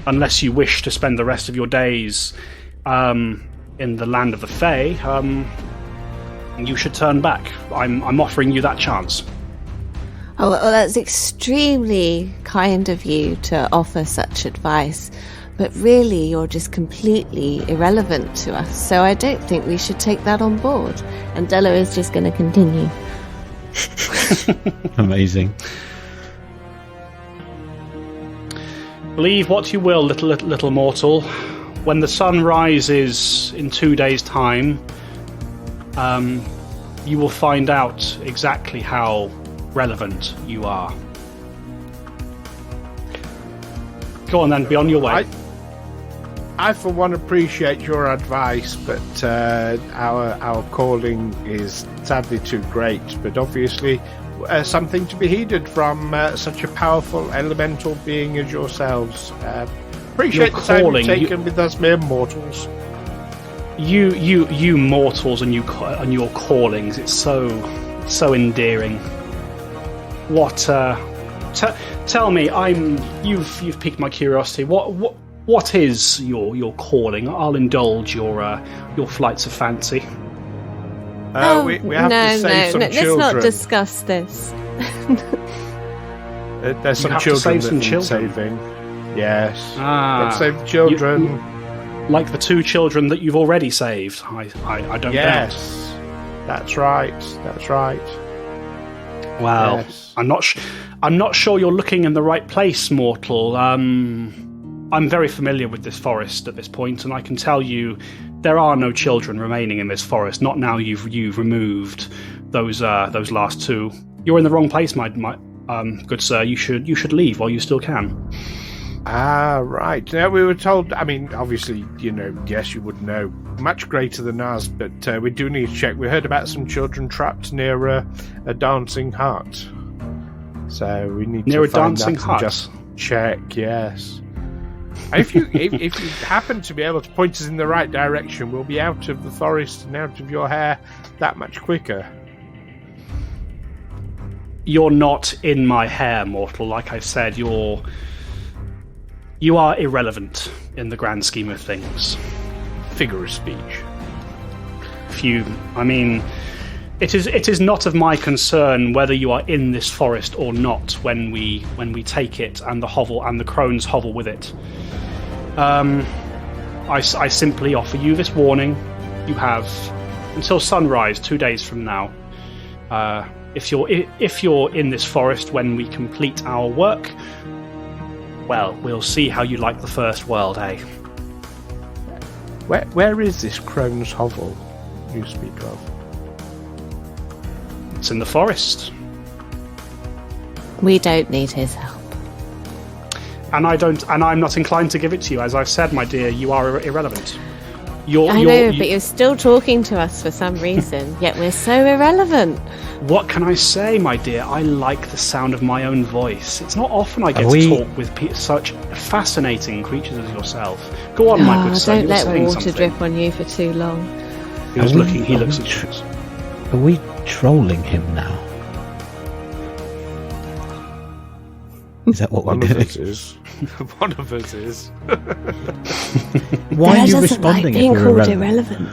Unless you wish to spend the rest of your days in the land of the Fae, you should turn back. I'm offering you that chance. Oh, well, that's extremely kind of you to offer such advice, but really you're just completely irrelevant to us, so I don't think we should take that on board. And Della is just going to continue. Amazing. Believe what you will, little mortal. When the sun rises in 2 days' time, you will find out exactly how relevant you are. Go on then, be on your way. I for one appreciate your advice, but our calling is sadly too great. But obviously, something to be heeded from such a powerful elemental being as yourselves. Appreciate the time you've taken with us mere mortals. You mortals and your callings. It's so endearing. What? Tell me. You've piqued my curiosity. What is your calling? I'll indulge your flights of fancy. We have to save some children. Let's not discuss this. There's some children that need saving. Yes. Let's save the children. Like the 2 children that you've already saved. I don't doubt. Yes. That's right. Well, yes. I'm not sure you're looking in the right place, mortal. I'm very familiar with this forest at this point, and I can tell you there are no children remaining in this forest. Not now you've removed those last 2. You're in the wrong place, my good sir. You should leave while you still can. Ah, right. Now, we were told, I mean, obviously, yes, you would know, much greater than us, but we do need to check. We heard about some children trapped near a dancing hut. So we need near to a find dancing that hut? And just check, yes. If you happen to be able to point us in the right direction, we'll be out of the forest and out of your hair that much quicker. You're not in my hair, mortal. Like I said, you are irrelevant in the grand scheme of things. Figure of speech. It is not of my concern whether you are in this forest or not when we take it and the hovel and the crones hovel with it. I simply offer you this warning. You have until sunrise 2 days from now. If you're in this forest when we complete our work, well, we'll see how you like the first world, eh? Where is this crone's hovel you speak of? It's in the forest. We don't need his help. And I'm not inclined to give it to you. As I've said, my dear, you are irrelevant. I know, but you're still talking to us for some reason, yet we're so irrelevant. What can I say, my dear? I like the sound of my own voice. It's not often I get to talk with such fascinating creatures as yourself. Go on, my good sir. Don't let water drip on you for too long. He looks at tricks. Are we trolling him now? Is that what we're doing? One of us is. Why are you responding being if we're called irrelevant?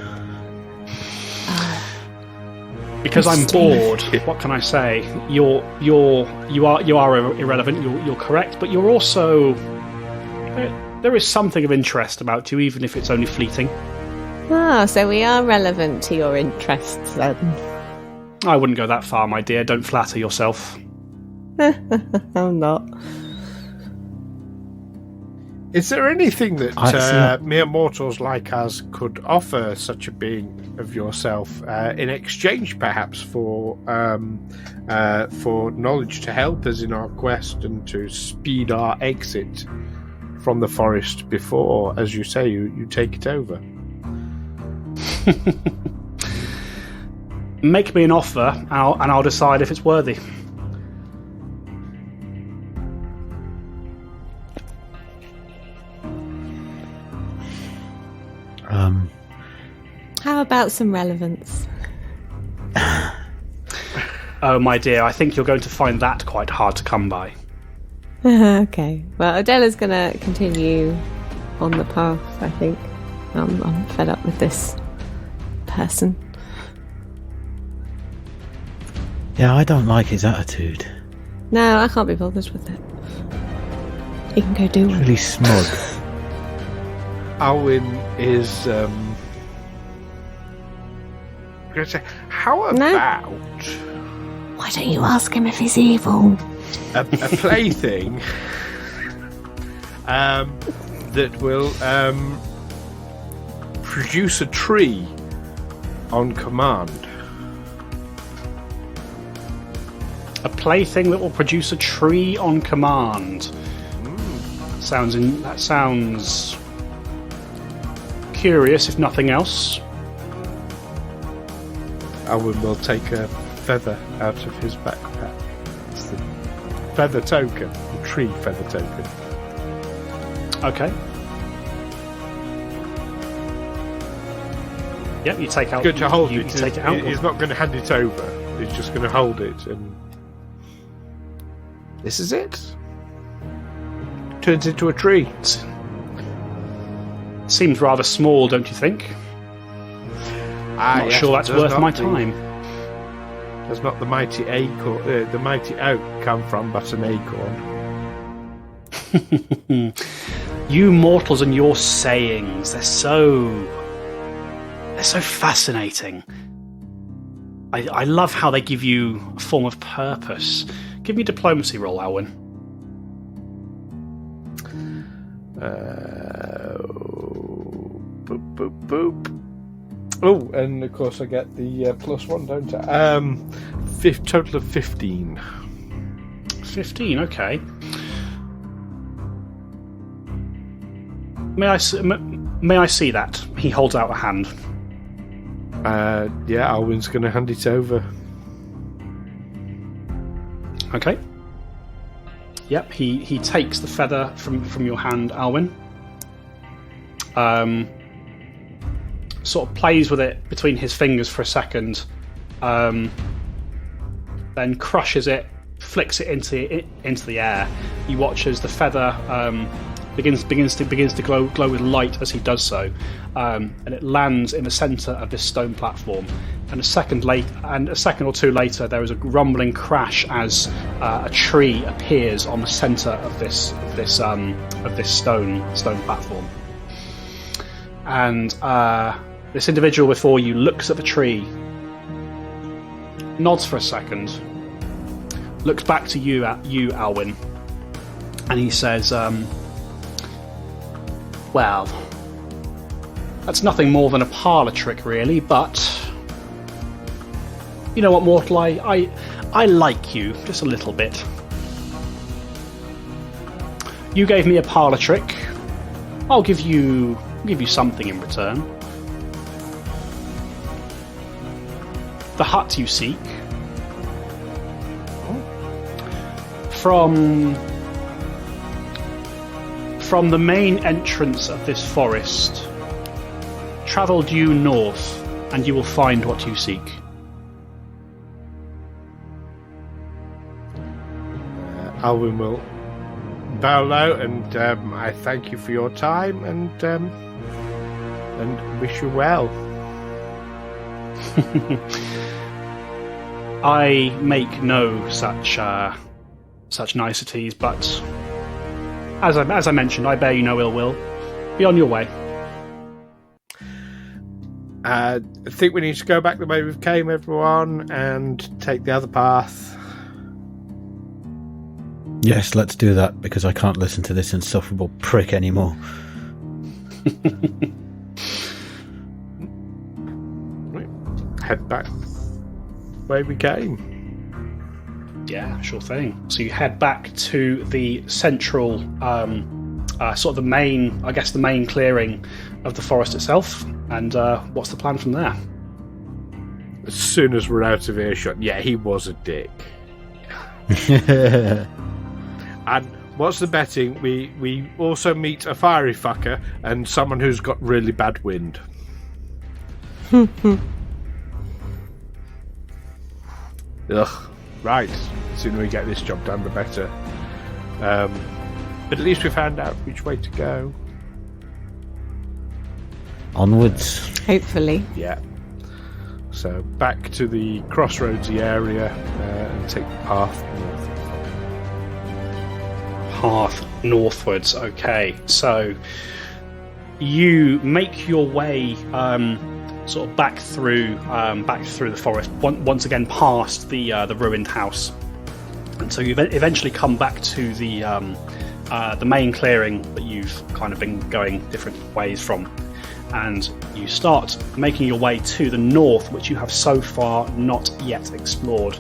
Because I'm bored. What can I say? You are irrelevant. You're correct, but you're also there is something of interest about you, even if it's only fleeting. Ah, so we are relevant to your interests then. I wouldn't go that far, my dear. Don't flatter yourself. I'm not. Is there anything that mere mortals like us could offer such a being of yourself in exchange, perhaps, for knowledge to help us in our quest and to speed our exit from the forest before, as you say, you take it over? Make me an offer, and I'll decide if it's worthy. How about some relevance? Oh, my dear, I think you're going to find that quite hard to come by. Okay. Well, Adela's going to continue on the path, I think. I'm fed up with this person. Yeah, I don't like his attitude. No, I can't be bothered with it. He can go do one. Really smug. Alwyn is going to say, how about Why don't you ask him if he's evil? a plaything that will produce a tree on command? A plaything that will produce a tree on command. That sounds curious, if nothing else. Alwyn will take a feather out of his backpack. It's the feather token, the tree feather token. Okay. Yep, you take out. Good to hold you it. take it out. He's not going to hand it over. He's just going to hold it, and this is it. Turns into a tree. Seems rather small, don't you think? Not sure that's worth my time. Does not the mighty acorn, the mighty oak, come from but an acorn? You mortals and your sayings—they're so fascinating. I love how they give you a form of purpose. Give me a diplomacy roll, Alwyn. Boop, boop, boop. Oh, and of course I get the +1, don't I? Total of 15. 15, okay. May I see that? He holds out a hand. Yeah, Alwyn's going to hand it over. Okay. Yep, he takes the feather from your hand, Alwyn. Sort of plays with it between his fingers for a second, then crushes it, flicks it into the air. You watch as the feather begins to glow with light as he does so, and it lands in the centre of this stone platform. And a second or two later, there is a rumbling crash as a tree appears on the centre of this stone platform. And this individual before you looks at the tree, nods for a second, looks back to you, Alwyn, and he says, well, that's nothing more than a parlour trick, really, but you know what, mortal, I like you just a little bit. You gave me a parlour trick. I'll give you something in return. The hut you seek. From the main entrance of this forest, travel due north and you will find what you seek. Alwyn will bow low, and I thank you for your time, and wish you well. I make no such niceties, but as I mentioned, I bear you no ill will. Be on your way. I think we need to go back the way we've came, everyone, and take the other path. Yes, let's do that, because I can't listen to this insufferable prick anymore. Head back where we came. Yeah, sure thing. So you head back to the central, sort of the main clearing of the forest itself. And what's the plan from there? As soon as we're out of earshot, yeah, he was a dick. And what's the betting? We also meet a fiery fucker and someone who's got really bad wind. Ugh. Right. The sooner we get this job done, the better. But at least we found out which way to go. Onwards. Hopefully. Yeah. So back to the crossroadsy area and take the path north. Path northwards. Okay, so you make your way sort of back through the forest, once again past the ruined house, and so you eventually come back to the main clearing that you've kind of been going different ways from, and you start making your way to the north, which you have so far not yet explored.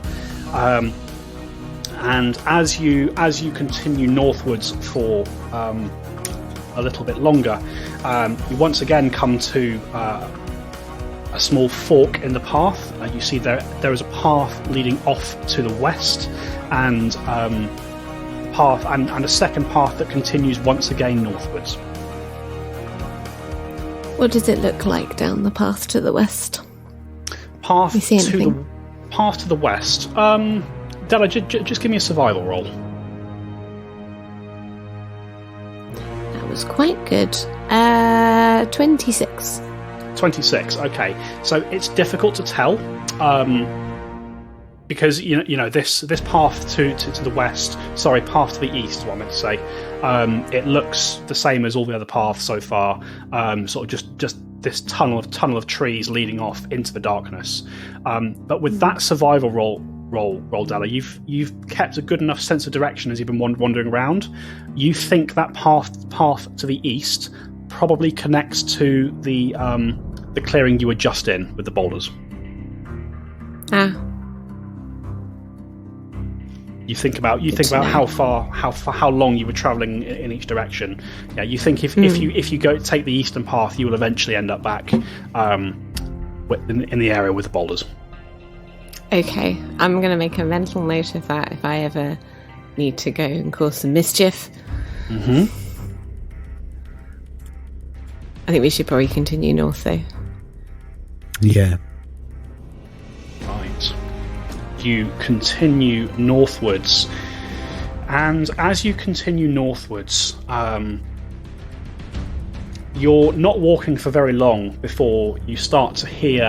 And as you continue northwards for a little bit longer, you once again come to a small fork in the path. You see there is a path leading off to the west, and a second path that continues once again northwards. What does it look like down the path to the west? Path you see anything? To the path to the west. Della, just give me a survival roll. That was quite good. 26. 26. Okay, so it's difficult to tell because you know this path to the west. Sorry, path to the east is what I meant to say. It looks the same as all the other paths so far. Sort of just this tunnel of trees leading off into the darkness. But with that survival roll, Della, you've kept a good enough sense of direction as you've been wandering around. You think that path to the east probably connects to the clearing you were just in with the boulders. You think about how long you were travelling in each direction. Yeah, you think if you go take the eastern path, you will eventually end up back in the area with the boulders. Okay, I'm going to make a mental note of that if I ever need to go and cause some mischief. Mm-hmm. I think we should probably continue north, though. Yeah. Right. You continue northwards, and as you continue northwards, you're not walking for very long before you start to hear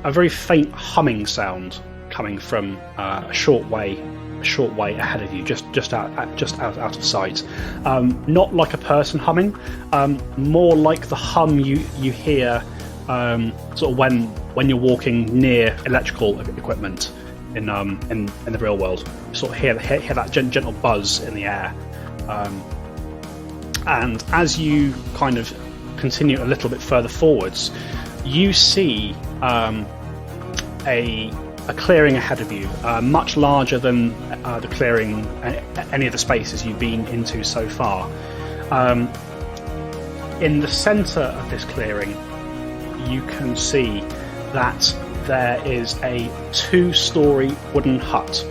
a very faint humming sound coming from a short way ahead of you, just out of sight. Not like a person humming, more like the hum you hear sort of when you're walking near electrical equipment in the real world. You sort of hear that gentle buzz in the air, and as you kind of continue a little bit further forwards, you see a clearing ahead of you, much larger than the clearing, any of the spaces you've been into so far. In the centre of this clearing, you can see that there is a 2-story wooden hut.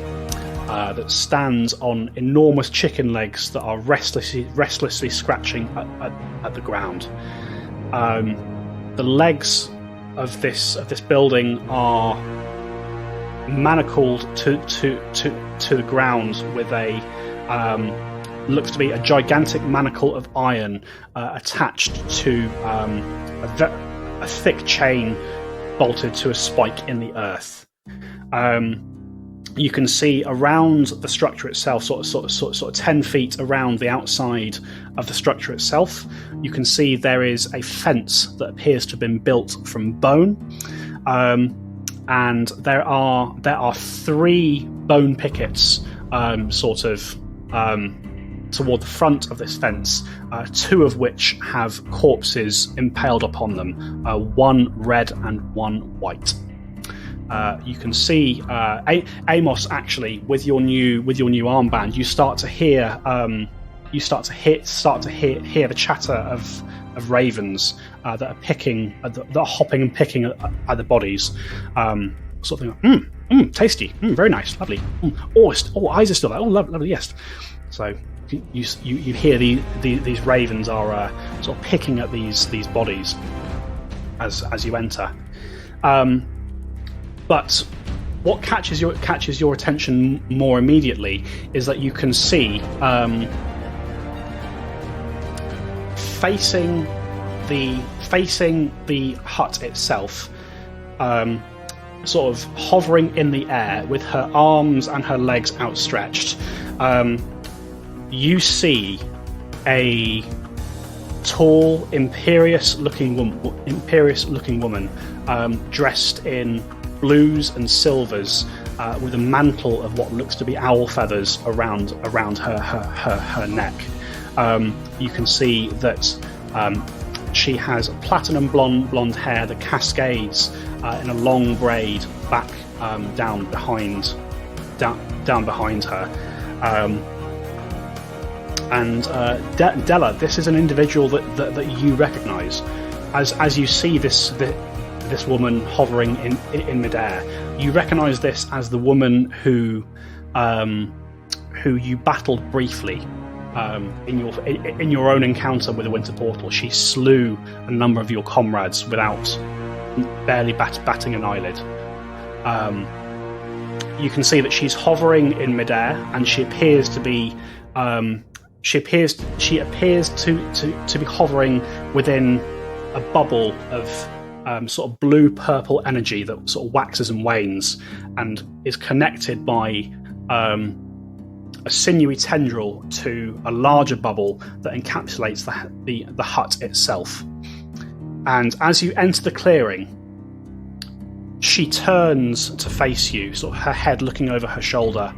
that stands on enormous chicken legs that are restlessly scratching at the ground. The legs of this building are manacled to the ground with a looks to be a gigantic manacle of iron attached to a thick chain bolted to a spike in the earth. You can see around the structure itself, sort of 10 feet around the outside of the structure itself, you can see there is a fence that appears to have been built from bone, and there are 3 bone pickets, toward the front of this fence, 2 of which have corpses impaled upon them, 1 red and 1 white. You can see Amos. Actually, with your new armband, you start to hear the chatter of ravens that are picking, that are hopping and picking at the bodies. Sort of thing. Tasty. Very nice. Lovely. Eyes are still there. Oh, lovely. Yes. So you hear these ravens are sort of picking at these bodies as you enter. But what catches your attention more immediately is that you can see facing the hut itself, sort of hovering in the air with her arms and her legs outstretched, you see a tall, imperious-looking woman, dressed in blues and silvers, with a mantle of what looks to be owl feathers around her neck. You can see that she has platinum blonde hair that cascades in a long braid back down behind her. And Della, this is an individual that you recognise as you see this woman hovering in midair. You recognise this as the woman who you battled briefly in your own encounter with the Winter Portal. She slew a number of your comrades without barely batting an eyelid. You can see that she's hovering in midair, and she appears to be to be hovering within a bubble of sort of blue-purple energy that sort of waxes and wanes, and is connected by a sinewy tendril to a larger bubble that encapsulates the hut itself. And as you enter the clearing, she turns to face you, sort of her head looking over her shoulder,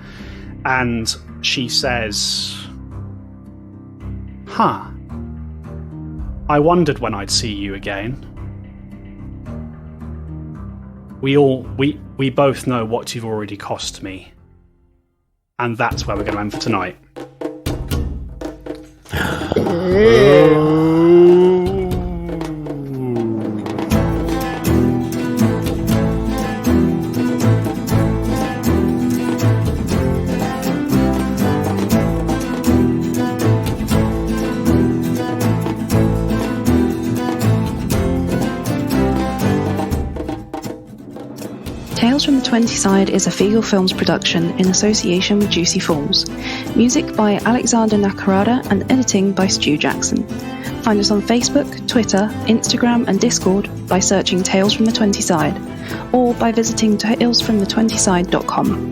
and she says, I wondered when I'd see you again. We both know what you've already cost me. And that's where we're going to end for tonight. Tales from the 20 Side is a Feagle Films production in association with Juicy Forms. Music by Alexander Nakarada and editing by Stu Jackson. Find us on Facebook, Twitter, Instagram and Discord by searching Tales from the 20 Side, or by visiting talesfromthe20side.com.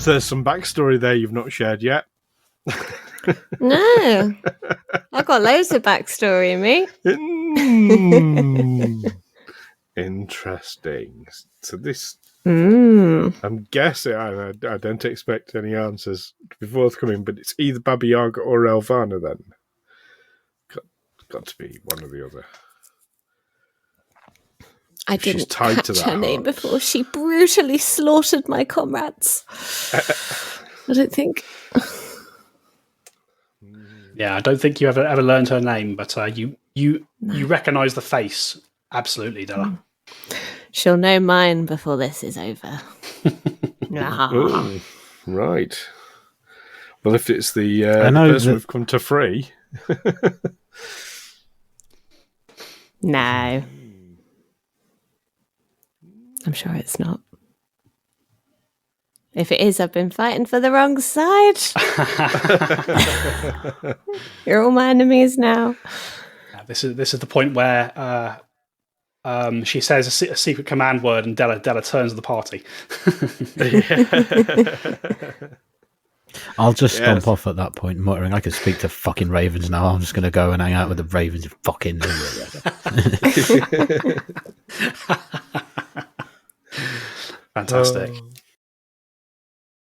So there's some backstory there you've not shared yet. No, I've got loads of backstory, mate. Interesting. So this, Mm. I'm guessing, I don't expect any answers to be forthcoming, but it's either Baba Yaga or Elvana then. Got to be one or the other. I She's didn't tied catch to that her name heart. before she brutally slaughtered my comrades. I don't think. Yeah, I don't think you ever learned her name, but you recognise the face. Absolutely, Della. She'll know mine before this is over. Oh, right. Well, if it's the know person that- we've come to free. No. I'm sure it's not. If it is, I've been fighting for the wrong side. You're all my enemies now. Yeah, this is the point where she says a secret command word, and Della turns to the party. I'll just stomp off at that point, muttering, I can speak to fucking ravens now. I'm just going to go and hang out with the ravens. Fucking. Fantastic.